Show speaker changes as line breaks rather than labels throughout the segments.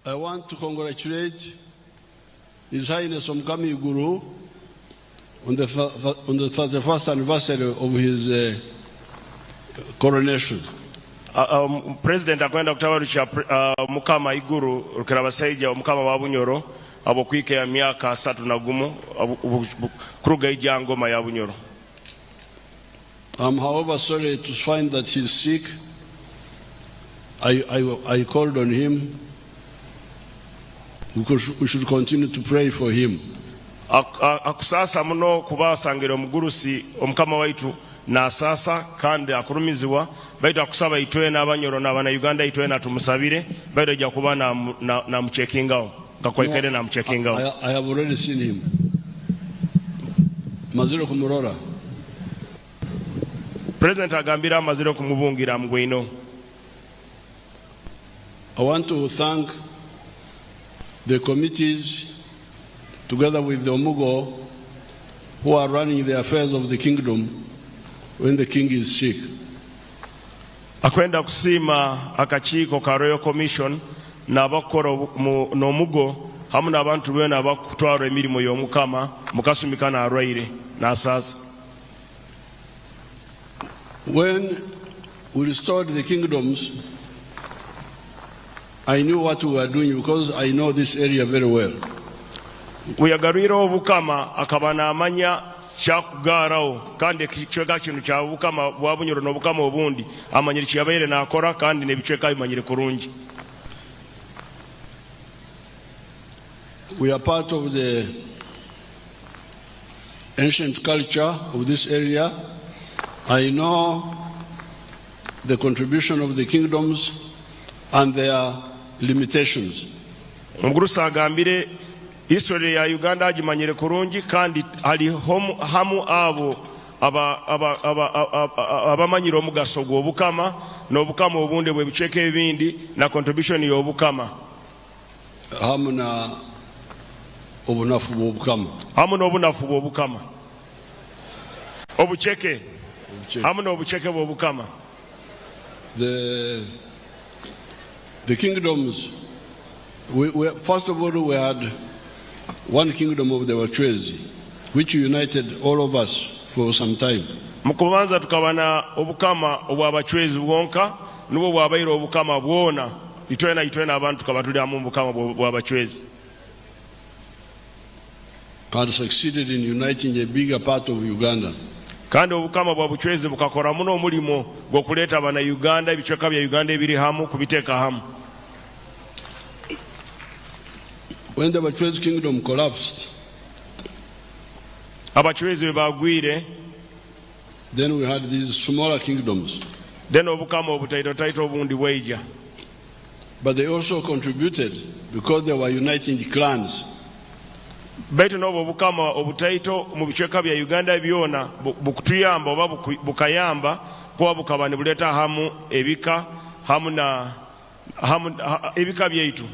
I want to congratulate His Highness Omukama Iguru on the 31st anniversary of his coronation.
President akwenda kutabarusha Mukama Iguru rukirabasayija Omukama wa Bunyoro abokwike ya myaka 31 kuruga ijangoma ya Bunyoro.
I'm however sorry to find that he's sick. I called on him. We should continue to pray for him.
Akusasa muno kubasangire omugurusi Omukama waitu na sasa kandi akurumizibwa baita akusaba itwe n'abanyoro n'abana Uganda itwe na tumusabire baita ja kuba na mchekingao ngakwekere na mchekingao.
I have already seen him. Maziro kumurora.
President agambira maziro kumubungira mgwino.
I want to thank the committees together with the Omugo who are running the affairs of the kingdom when the king is sick.
Akwenda kusima akachiko ka Royal Commission na bakoro no Mugo hamu n'abantu bena bakutwara emirimo y'Omukama mukasumikana arwaire na sasa.
When we restored the kingdoms, I knew what we were doing because I know this area very well.
Uyagariro Obukama akabana amanya chakugarao kandi kichweka kintu kya Obukama bwa Bunyoro n'Obukama obundi amanyiri kiyabaire nakora kandi nebichweka bimanyire kurungi.
We are part of the ancient culture of this area. I know the contribution of the kingdoms and their limitations.
Mugurusa agambire history ya Uganda agimanyire kurungi kandi ali hamu abo abamanyire omugaso gw'Obukama n'Obukama obundi bwe bicheke ebindi na contribution y'Obukama.
Hamu na obunafu bw'Obukama.
Hamu n'obunafu bw'Obukama. Obucheke. Hamu n'obucheke bw'Obukama. The kingdoms, first of all, we had one kingdom of the Wachwezi, which united all of us for some time. Mukubanza tukabana Obukama obw'Abachwezi bwonka nubo bwabaire Obukama bwona itwena abantu tukabatuli amu Obukama bw'Abachwezi.
Had succeeded in uniting a bigger part of Uganda.
Kandi Obukama bwa Buchwezi bukakora muno omulimo gwokuleta abana Uganda ebichweka bya Uganda ebiri hamu kubiteeka hamu.
When the Wachwezi kingdom collapsed,
Abachwezi bagwire,
then we had these smaller kingdoms.
Then Obukama obutaito obundi bweija.
But they also contributed because they were uniting the clans.
Baitu n'obwo Obukama obutaito mu bichweka bya Uganda byona bukutuyamba oba bukayamba kuba bukaba ne buleta hamu ebika hamu na ebika byaitu.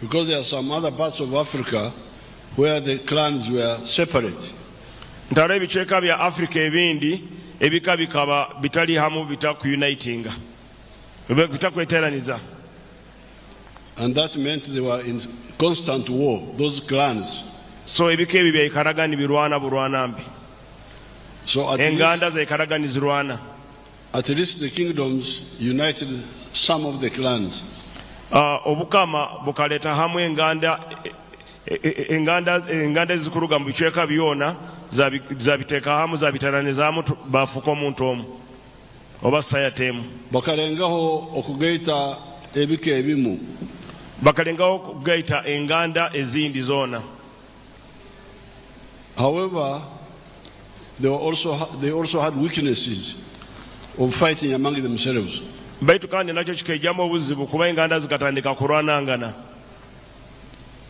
Because there are some other parts of Africa where the clans were separate.
Ntara ebichweka bya Africa ebindi ebika bikaba bitali hamu bitakunitinga. Bitakweteraniza.
And that meant they were in constant war, those clans.
So ebika ebi byakaragani birwana mbi.
So at least the kingdoms united some of the clans.
Obukama bukaleta hamu enganda zikuruga mu bichweka byona zabiteka hamu zabitananizamu bafuka omuntu omu oba sayatemu.
Bakalengaho okugaita ebika ebimu.
Bakalengaho okugaita enganda ezindi zona.
However, they also had weaknesses of fighting among themselves.
Baitu kandi nakyo kikejjamu obuzibu kuba enganda zikatandika kurwanangana.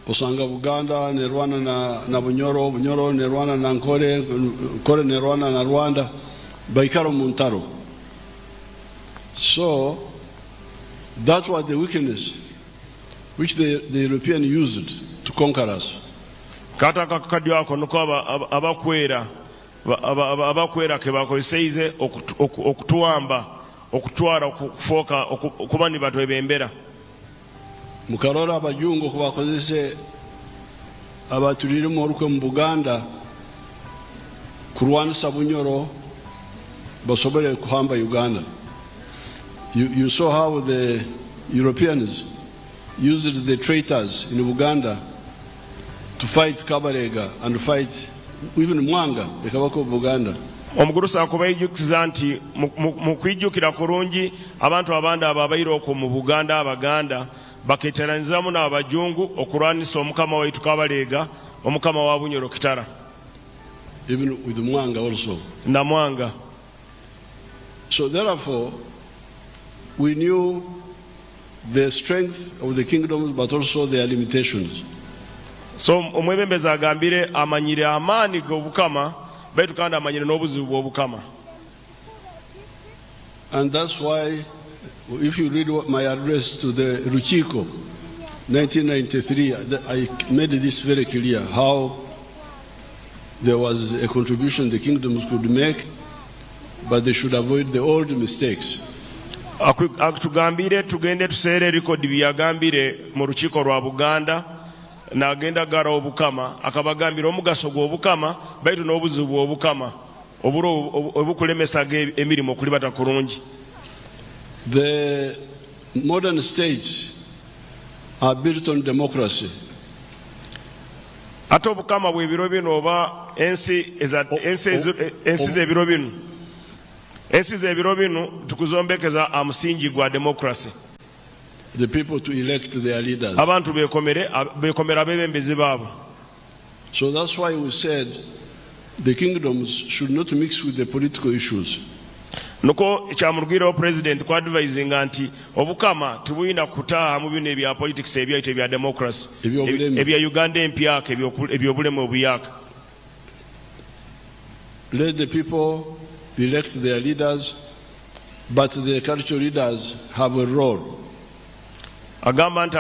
Osanga Buganda ne Rwanda na Bunyoro, Bunyoro ne Rwanda na Nkole, Nkole ne Rwanda na Rwanda, baikaro muntaro. So that was the weakness which the European used to conquer us.
Kata kakadyo ako nuko abakwera ke bakozeseize okutuwamba okutwara okufoka okubani batwe bembera.
mukarora abajungu kubakozese abaturire mu ruko mu Buganda kurwanisa bunyoro basobole kuhamba Uganda. You saw how the Europeans used the traitors in Uganda to fight Kabarega and fight even Mwanga, the Kabako of Uganda.
Omugurusa akubayijukiza nti mu kwijjukira kurungi abantu abanda ababaire okwo mu Buganda abaganda baketeranyizamu n'abajungu okulwanisa omukama waitu Kabarega, omukama wa Bunyoro Kitara.
Even with Mwanga also.
Na Mwanga.
So therefore, we knew the strength of the kingdoms but also their limitations.
So omwebembezi agambire amanyire amaani g'obukama baitu kandi amanyire n'obuzibu bw'obukama.
And that's why, if you read my address to the Ruchiko, 1993, I made this very clear, how there was a contribution the kingdoms could make, but they should avoid the old mistakes.
Akutugambire tugende tuseere rekodi byagambire mu Rukiiko rwa Buganda n'agenda gara obukama akabagambira omugaso gw'obukama baitu n'obuzibu bw'obukama obukulemesaga emirimu okulibata kurungi.
The modern states are built on democracy.
Ate obukama bw'ebiro bino oba ensi z'ebiro bino ensi z'ebiro bino tukuzombekeza amusingi gwa democracy.
The people to elect their leaders.
Abantu bekomera abebembezi baabo.
So that's why we said the kingdoms should not mix with the political issues.
Nuko kyamurugiraho president kwa advisinga nti obukama tubuyina kutaaha mu bino ebya politics ebyaito ebya democracy ebya Uganda empyaka ebyobulemu obuyaka.
Let the people elect their leaders, but the cultural leaders have a role.
Agamba nti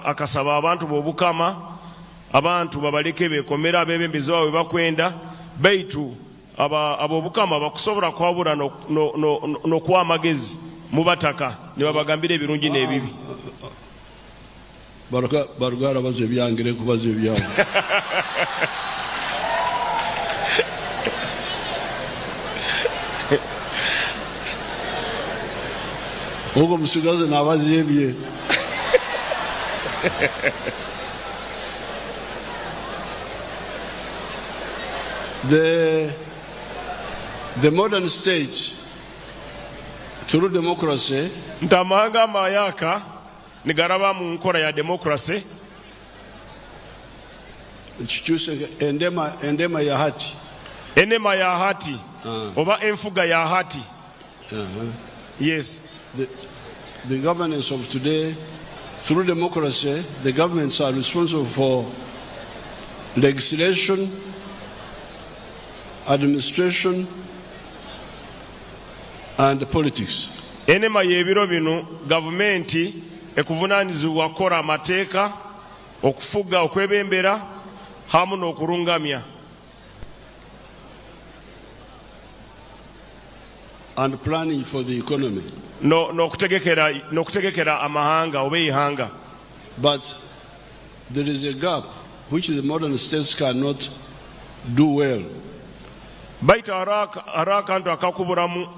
akasaba abantu b'obukama abantu babaleke bekomera abebembezi baabwe bakwenda baitu ab'obukama bakusobola kwabula n'okuwa amagezi mu bataka ne babagambira ebirungi n'ebibi.
Barugara baze ebyangire kubaza ebyawo. Ogo musigaze n'abazi ebye. The modern state, through democracy,
ntamanga mayaka nigaraba mu nkora ya democracy
chichuse endema ya hati.
Enema ya hati oba enfuga ya hati. Yes.
The governance of today, through democracy, the governments are responsible for legislation, administration, and politics.
Enema y'ebiro bino gavumenti ekuvunanyizibwa kukora amateeka, okufuga, okwebembera hamu n'okulungamya.
And planning for the economy.
N'okutegekera amahanga oba ihanga.
But there is a gap which the modern states cannot do well.
Baita akantu akakuburamu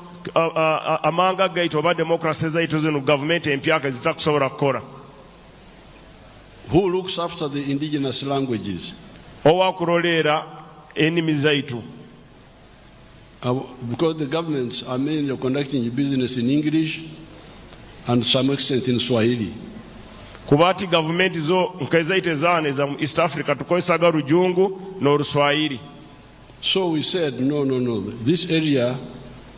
amahanga gaitu oba democracy zaitu zino gavumenti empyaka zitakusobola kukora.
Who looks after the indigenous languages?
Owakulolera ennimi zaitu.
Because the governments are mainly conducting business in English and to some extent in Swahili.
Kubati gavumenti zo nkaizaite zane za East Africa tukoesaga Rujungu n'Oluswahili.
So we said, no, this area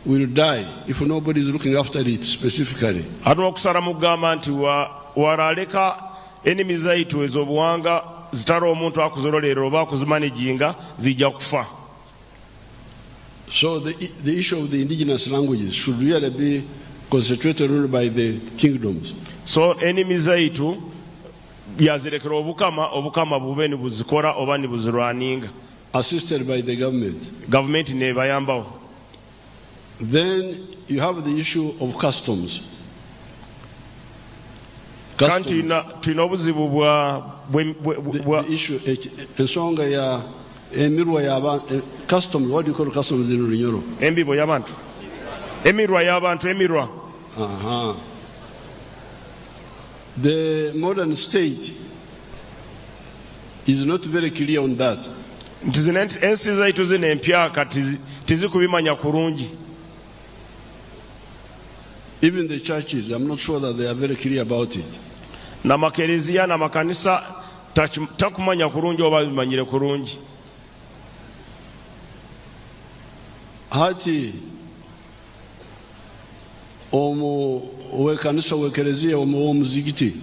will die if nobody is looking after it specifically.
Atu okusala mugamba nti waraleka ennimi zaitu ez'obuwanga zitali omuntu akuzololera oba akuzimanaginga zijja kufa.
So the issue of the indigenous languages should really be concentrated on by the kingdoms.
So ennimi zaitu byazirekera obukama bube ni buzikora oba ni buzirwaninga.
Assisted by the government.
Government nebayambawo.
Then you have the issue of customs.
kanti tulina obuzibu
the issue ensonga ya emirwa y'abantu customs. What do you call customs in Runyoro?
Embibo y'abantu, emirwa y'abantu, emirwa.
The modern state is not very clear on that.
Ensi zaitu zino empyaka tizikubimanya kurungi.
Even the churches, I'm not sure that they are very clear about it.
Na makereziya na makanisa takumanya kurungi oba bimanyire kurungi.
Hati wekanisa wekereziya omuzigiti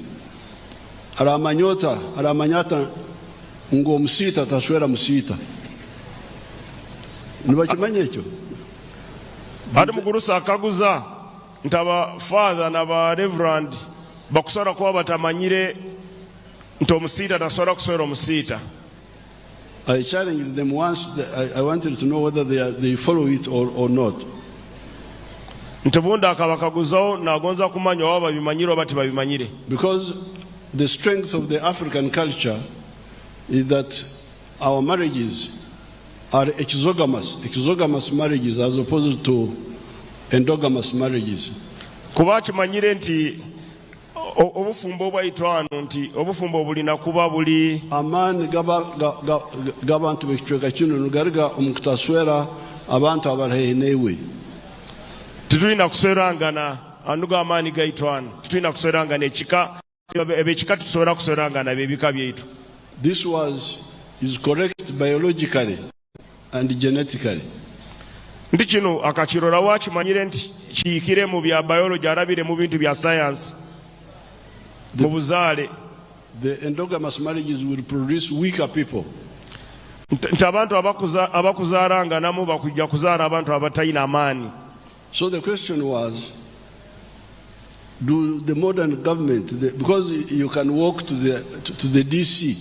aramanyata ngo musita taswera musita nibakimanya ekyo.
Ati mugurusa akaguza ntaba father na ba reverend bakusora kuba batamanyire nti omusita taswera kuswera omusita.
I challenged them once. I wanted to know whether they follow it or not.
Ntibunda akabakaguzaho nagonza kumanya waba bimanyiro bati babimanyire.
Because the strength of the African culture is that our marriages are exogamous marriages as opposed to endogamous marriages.
Kuba kimanyire nti obufumbo bwaitwano nti obufumbo bulina kuba buli
amani gabantu bekicweka kino nugariga omukutaswera abantu abarahe newe.
Tutulina kuswerangana anuga amani gaitwano, tutulina kuswerangana ebekika tusobola kuswerangana bebika byaitu.
This is correct biologically and genetically.
Ndi kino akakirora wakimanyire nti kiyikire mu bya biology arabire mu bintu bya science.
The endogamous marriages will produce weaker people.
Nti abantu abakuzaranganamu bakujja kuzaara abantu abatayina amaani.
So the question was, do the modern government, because you can walk to the DC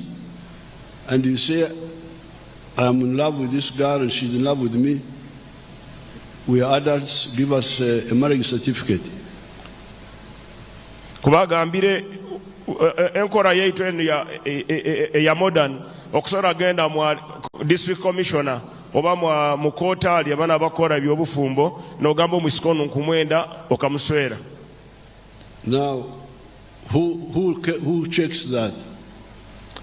and you say, I'm in love with this girl and she's in love with me, we are adults, give us a marriage certificate.
Kubagambire enkora yaitu ya modern okusora genda mu district commissioner oba mu kota ali abana bakora byobufumbo n'ogamba omusikono nkumwenda okamuswera.
Now who checks that?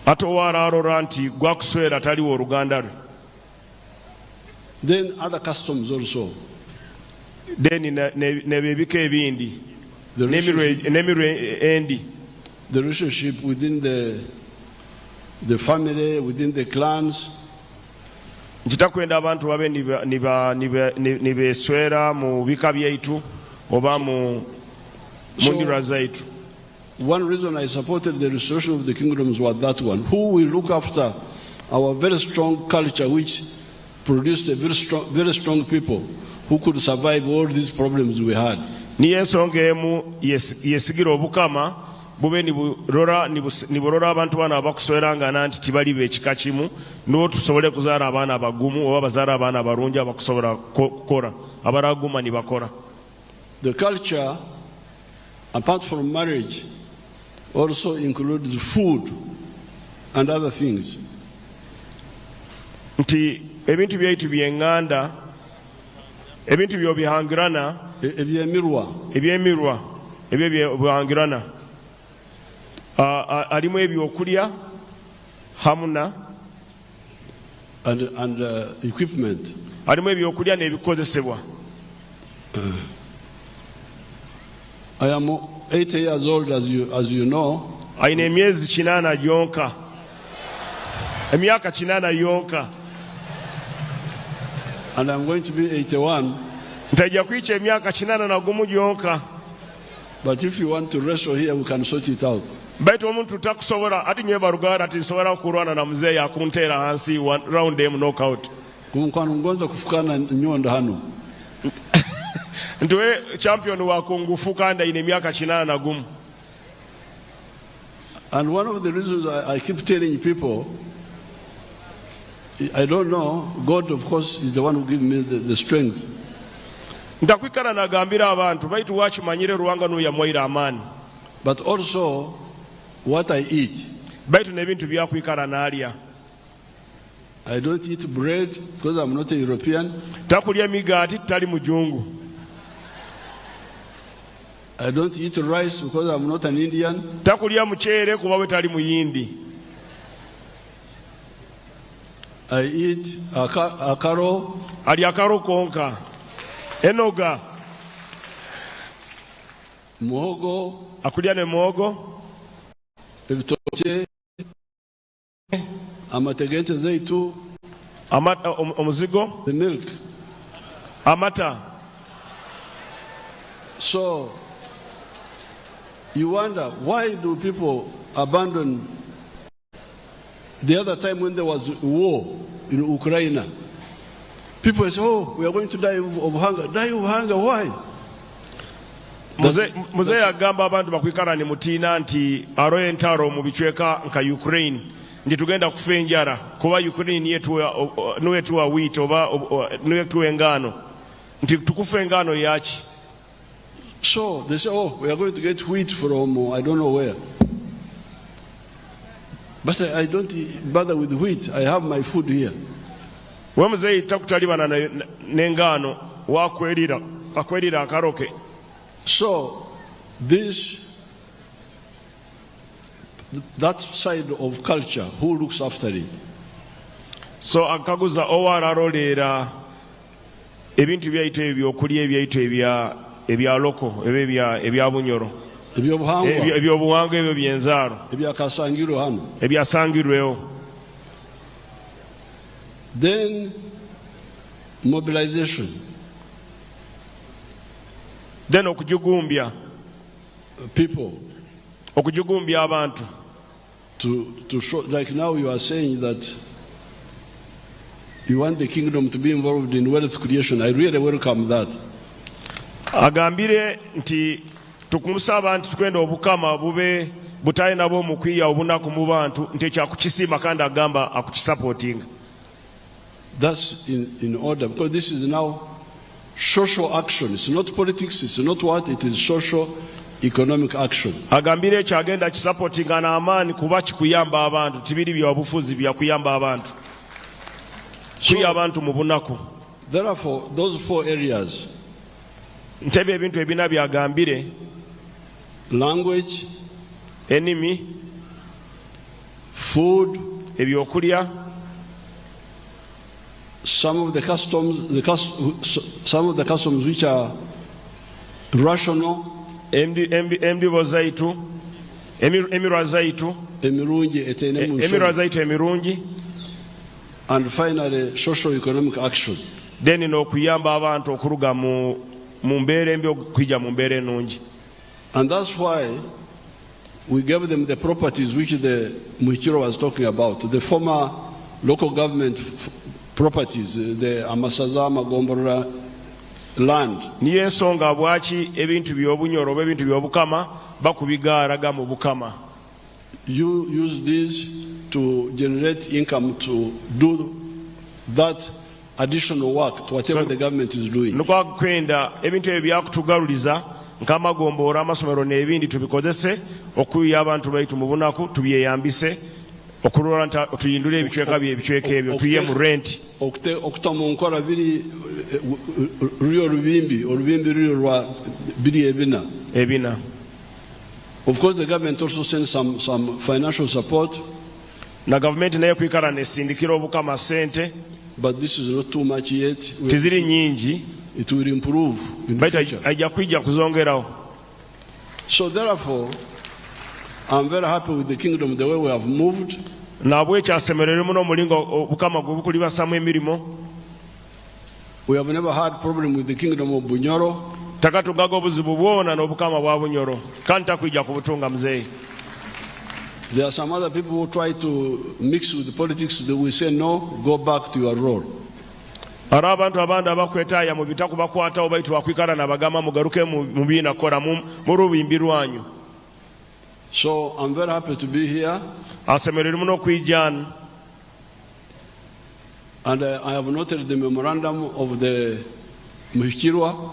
Ato wararora nti gwakuswera taliwo oluganda lwe.
Then other customs also.
Then nebebika ebindi nemirwe endi.
The relationship within the family, within the clans.
Nkitakwenda abantu babe nibeswera mu bika byaitu oba mu ndira zaitu.
One reason I supported the restoration of the kingdoms was that one. Who will look after our very strong culture which produced a very strong people who could survive all these problems we had.
Niyo ensonga emu yesigira obukama bube niburora abantu bana abakuswerangana nti tibali bekika kimu n'o tusobole kuzaara abaana abagumu oba bazaara abaana abalungi abakusobola kukora abaraguma nibakora.
The culture, apart from marriage, also includes food and other things.
Nti ebintu byaitu byenganda ebintu byobihangirana ebyemirwa ebyo byobihangirana alimu ebyokulya hamuna
and equipment.
Alimu ebyokulya n'ebikozesebwa.
I am 80 years old, as you know.
Ayina emyezi 8 yonka, emyaka 8 yonka.
And I'm going to be 81.
Ntajja kuyicha emyaka 81 yonka.
But if you want to wrestle here, we can sort it out.
Baitu omuntu takusobola ati nyeba rugara ati sobola kurwana na mzee yakuntera hansi round them knockout.
Kumkwano ngonza kufukana nyondo hano.
Ntuwe champion wa kungufuka nda ine miaka 8.
And one of the reasons I keep telling people, I don't know, God of course is the one who gives me the strength.
Ndakwikana nagambira abantu baitu wakimanyire ruwanga nuya mwaira amani.
But also what I eat.
baitu n'ebintu byakwikala n'alya.
I don't eat bread because I'm not a European.
Takulya migaati tali mujungu.
I don't eat rice because I'm not an Indian.
Takulya muceere kuba bwe tali muyindi.
I eat akaro.
Ali akaro konka. Enoga.
Muhogo.
Akulya ne muhogo.
Ebitoke. Amategete zaitu.
Omuzigo.
The milk.
Amata.
So you wonder, why do people abandon? The other time when there was war in Ukraine, people say, oh, we are going to die of hunger. Die of hunger, why?
Muze agamba abantu bakwikala ni mutina nti aroye ntaro mu bichweka nka Ukraine nti tugenda kufa enjala kuba Ukraine yetu wa wheat oba yetu engano nti tukufa engano yachi.
So they say, oh, we are going to get wheat from I don't know where. But I don't bother with wheat. I have my food here.
Wemuze takutalibana n'engano wakwerira akaroke.
So that side of culture, who looks after it?
So akaguza owararolera ebintu byaitu ebyokulya ebyaitu ebya loko ebya bunyoro ebyobuwangwa ebyo byenzaro ebyasangirweho.
Then mobilization,
then okujugumbya
people,
okujugumbya abantu
to show, like now you are saying that you want the kingdom to be involved in wealth creation. I really welcome that.
Agambire nti tukumusa abantu tukwenda obukama bube butayi nabo mukwiya obunaku mu bantu nti kyakukisima kandi agamba akukisupporting.
That's in order, because this is now social action. It's not politics, it's not what, it is social economic action.
Agambire kyagenda kisupportinga n'amaani kuba kikuyamba abantu tibiri byabufuzi byakuyamba abantu kuya abantu mu bunaku.
Therefore those 4 areas,
ntebe ebintu ebina byagambire:
language,
enimi,
food,
ebyokulya,
some of the customs which are rational,
embibo zaitu, emirwa zaitu emirungi,
and finally social economic action.
Then n'okuyamba abantu okuruga mu mbeera embi okwijja mu mbeera ennungi.
And that's why we gave them the properties which the Mikolo was talking about, the former local government properties, the Amasaza, Magombora land.
Niyo ensonga bwaki ebintu by'obunyoro oba ebintu by'obukama bakubigaaraga mu bukama.
You use this to generate income to do that additional work to whatever the government is doing.
Nukwakwenda ebintu ebyo byakutugaluliza nk'amagombora, amasomero n'ebindi tubikozese okuyiya abantu baitu mu bunaku tubyeyambise okulora nti tuyindule ebichweka ebyo tuyiye mu rent.
Okuta mu nkola biri ryo olubimbi ryo lwa biri ebina. Of course the government also sends some financial support.
Na government nayo kwikala nesindikira obukama sente.
But this is not too much yet.
Tiziri nyingi.
It will improve in the future.
Ajja kwija kuzongeraho.
So therefore, I'm very happy with the kingdom, the way we have moved.
Nabwe kyasemerere muno omulingo obukama gubukulibasamu emirimo.
We have never had problem with the kingdom of Bunyoro.
Takatugaga obuzibu bwona n'obukama bwa Bunyoro. Kandi takwija kubutunga mzee.
There are some other people who try to mix with the politics. They will say, no, go back to your role.
Abantu abandi abakwetaaya mu bitaku bakwatawo baitu bakwikala nabagamba mugaruke mu biina kora mu rubimbi lwanyu.
So I'm very happy to be here.
Asemerere muno okwijana.
And I have noted the memorandum of the Mikolo.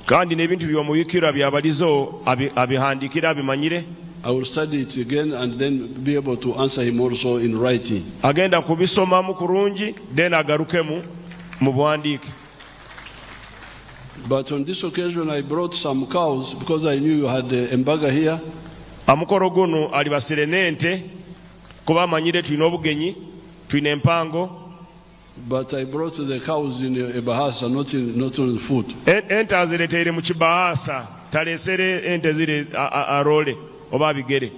Kandi n'ebintu by'omubikirwa byabalizo abihandikira abimanyire.
I will study it again and then be able to answer him also in writing.
Agenda kubisoma mu kurungi then agarukemu mu buwandiike.
But on this occasion I brought some cows because I knew you had a embaga here.
Amukoro guno alibasire n'ente kuba amanyire tulina obugenyi, tulina empango.
But I brought the cows in a bahasa, not on foot.
Ente azireteire mu kibahasa, talesere ente zire arole oba bigere.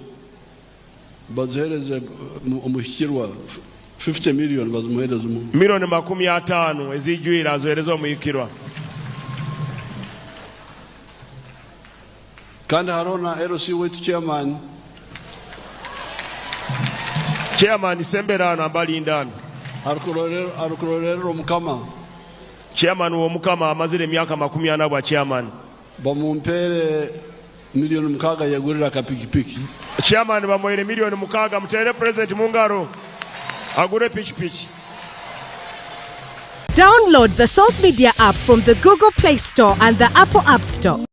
But there is a omuhikirwa 50 million bazimuhereza mu.
Milioni 50 ezijwira azohereza omuyikirwa.
Kandi harona LC with chairman.
Chairman Semberano abalindano.
Arukurorero mukama.
Chairman wo mukama amazire emyaka 40 bwa chairman.
Bamumpere milioni mukaga yagurira kapikipiki.
Chairman bamuhere milioni mukaga mutere president mungaro agure pikipiki.
Download the Salt Media app from the Google Play Store and the Apple App Store.